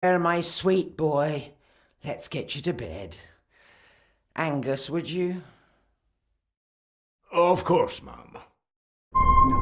There, my sweet boy. Let's get you to bed. Angus, would you? Of course, ma'am.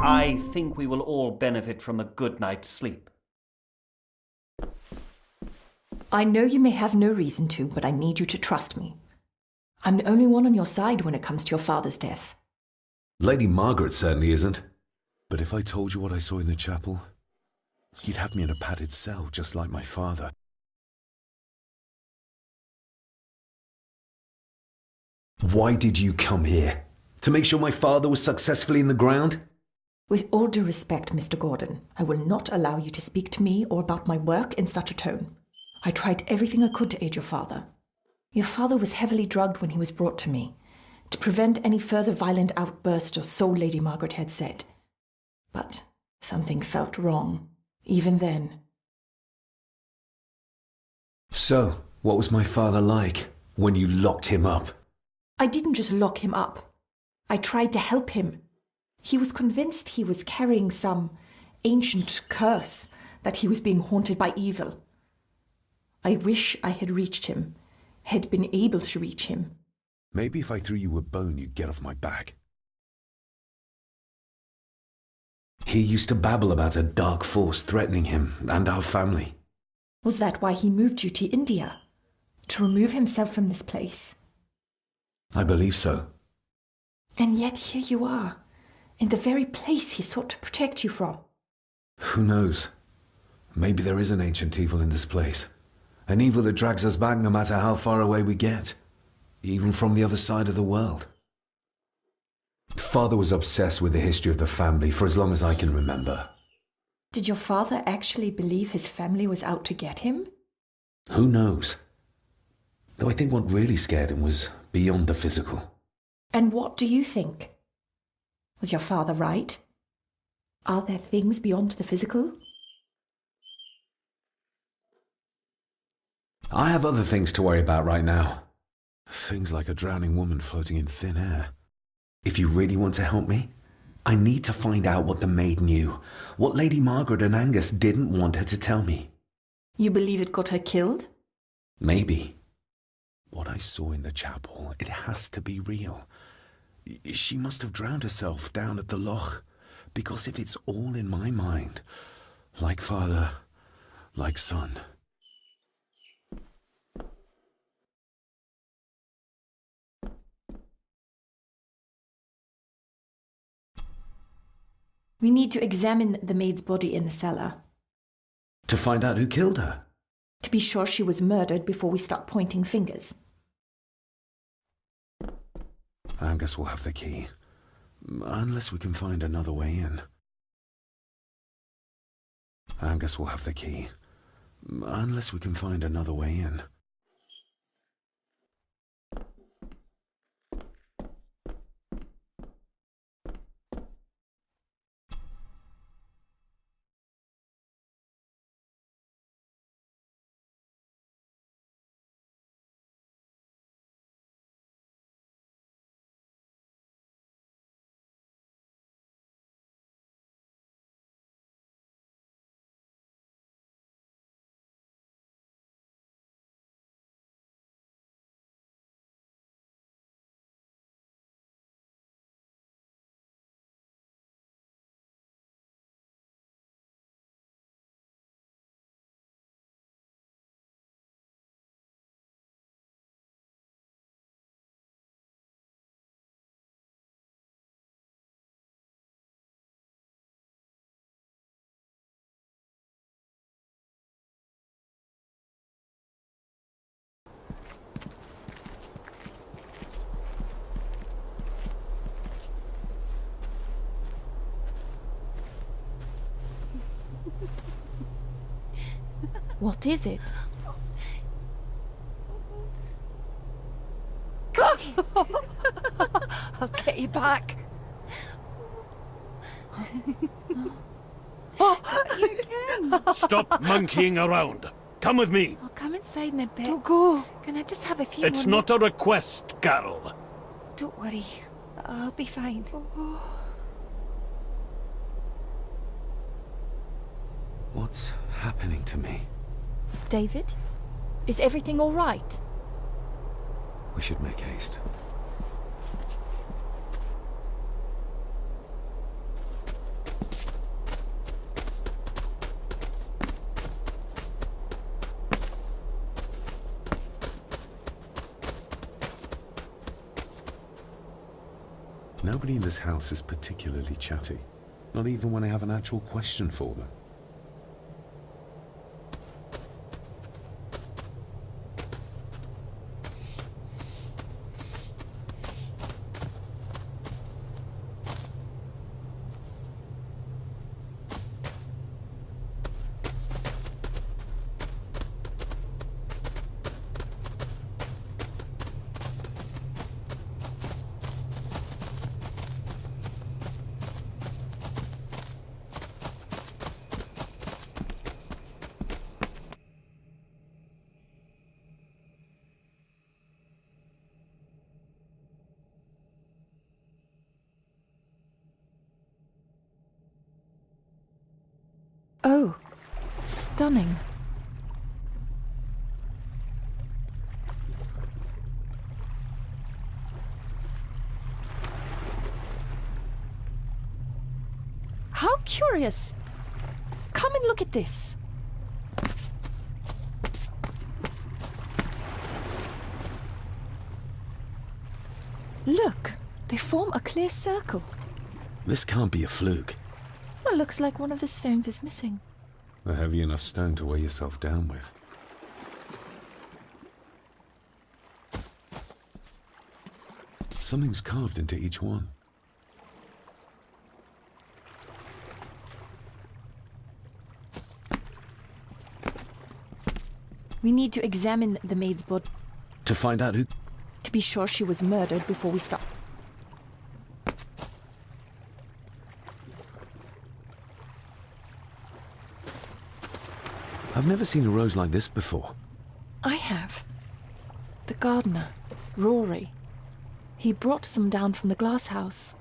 I think we will all benefit from a good night's sleep. I know you may have no reason to, but I need you to trust me. I'm the only one on your side when it comes to your father's death. Lady Margaret certainly isn't. But if I told you what I saw in the chapel, you'd have me in a padded cell, just like my father. Why did you come here? To make sure my father was successfully in the ground? With all due respect, Mr. Gordon, I will not allow you to speak to me or about my work in such a tone. I tried everything I could to aid your father. Your father was heavily drugged when he was brought to me, to prevent any further violent outburst, or so Lady Margaret had said. But something felt wrong, even then. So, what was my father like when you locked him up? I didn't just lock him up. I tried to help him. He was convinced he was carrying some ancient curse, that he was being haunted by evil. I wish I had reached him, had been able to reach him. Maybe if I threw you a bone, you'd get off my back. He used to babble about a dark force threatening him and our family. Was that why he moved you to India? To remove himself from this place? I believe so. And yet here you are, in the very place he sought to protect you from. Who knows? Maybe there is an ancient evil in this place. An evil that drags us back no matter how far away we get. Even from the other side of the world. Father was obsessed with the history of the family for as long as I can remember. Did your father actually believe his family was out to get him? Who knows? Though I think what really scared him was beyond the physical. And what do you think? Was your father right? Are there things beyond the physical? I have other things to worry about right now. Things like a drowning woman floating in thin air. If you really want to help me, I need to find out what the maid knew. What Lady Margaret and Angus didn't want her to tell me. You believe it got her killed? Maybe. What I saw in the chapel, it has to be real. She must have drowned herself down at the loch. Because if it's all in my mind, like father, like son. We need to examine the maid's body in the cellar. To find out who killed her? To be sure she was murdered before we start pointing fingers. Angus will have the key. Unless we can find another way in. Angus will have the key. Unless we can find another way in. What is it? I'll get you back. You again. Stop monkeying around. Come with me. I'll come inside in a bit. Don't go. Can I just have a few It's more not a request, Carol. Don't worry. I'll be fine. What's happening to me? David? Is everything all right? We should make haste. Nobody in this house is particularly chatty. Not even when I have an actual question for them. Oh, stunning. How curious. Come and look at this. Look, they form a clear circle. This can't be a fluke. It looks like one of the stones is missing. A heavy enough stone to weigh yourself down with. Something's carved into each one. We need to examine the maid's body To find out who... to be sure she was murdered before we start. I've never seen a rose like this before. I have. The gardener, Rory. He brought some down from the glass house.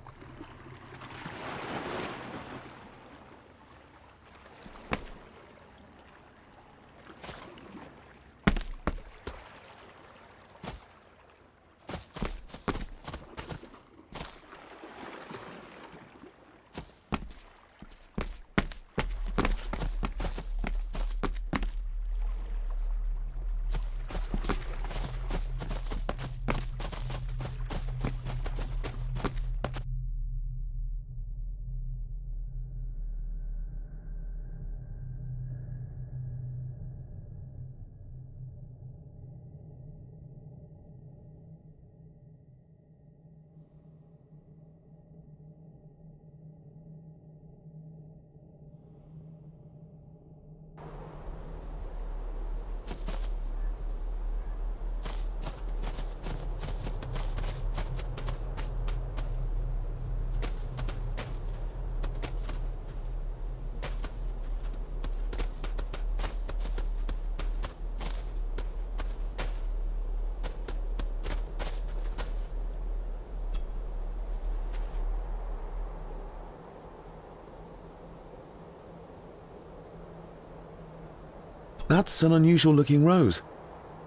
That's an unusual looking rose.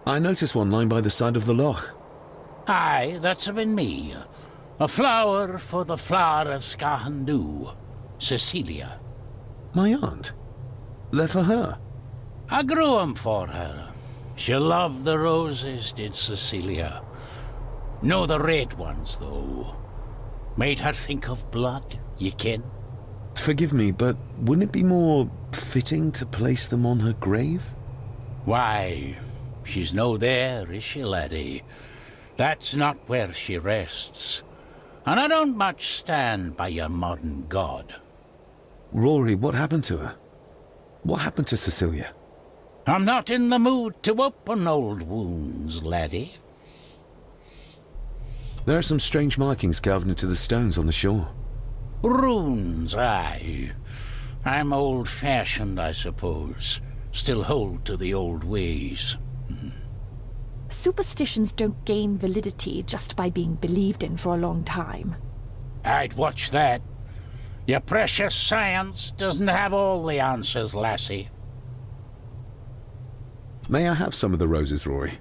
I noticed one lying by the side of the loch. Aye, that's been me. A flower for the flower of Scahandoo, Cecilia. My aunt? They're for her. I grew 'em for her. She loved the roses, did Cecilia. No the red ones, though. Made her think of blood, ye ken. Forgive me, but wouldn't it be more fitting to place them on her grave? Why, she's no there, is she, laddie? That's not where she rests. And I don't much stand by your modern god. Rory, what happened to her? What happened to Cecilia? I'm not in the mood to open old wounds, laddie. There are some strange markings carved into the stones on the shore. Runes, aye. I'm old-fashioned, I suppose. Still hold to the old ways. Superstitions don't gain validity just by being believed in for a long time. I'd watch that. Your precious science doesn't have all the answers, lassie. May I have some of the roses, Rory?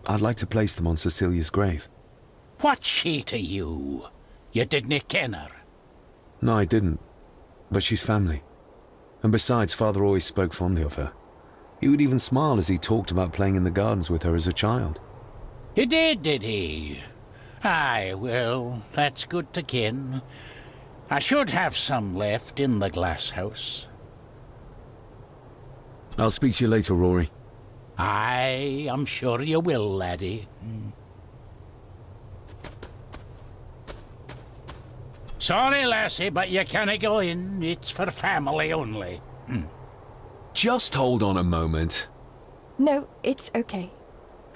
I'd like to place them on Cecilia's grave. What's she to you? You didn't ken her. No, I didn't. But she's family. And besides, Father always spoke fondly of her. He would even smile as he talked about playing in the gardens with her as a child. He did he? Aye, well, that's good to ken. I should have some left in the glass house. I'll speak to you later, Rory. Aye, I'm sure you will, laddie. Sorry, lassie, but you can't go in. It's for family only. Just hold on a moment. No, it's okay.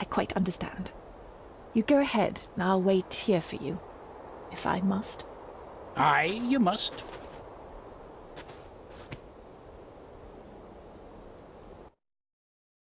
I quite understand. You go ahead, and I'll wait here for you, if I must. Aye, you must.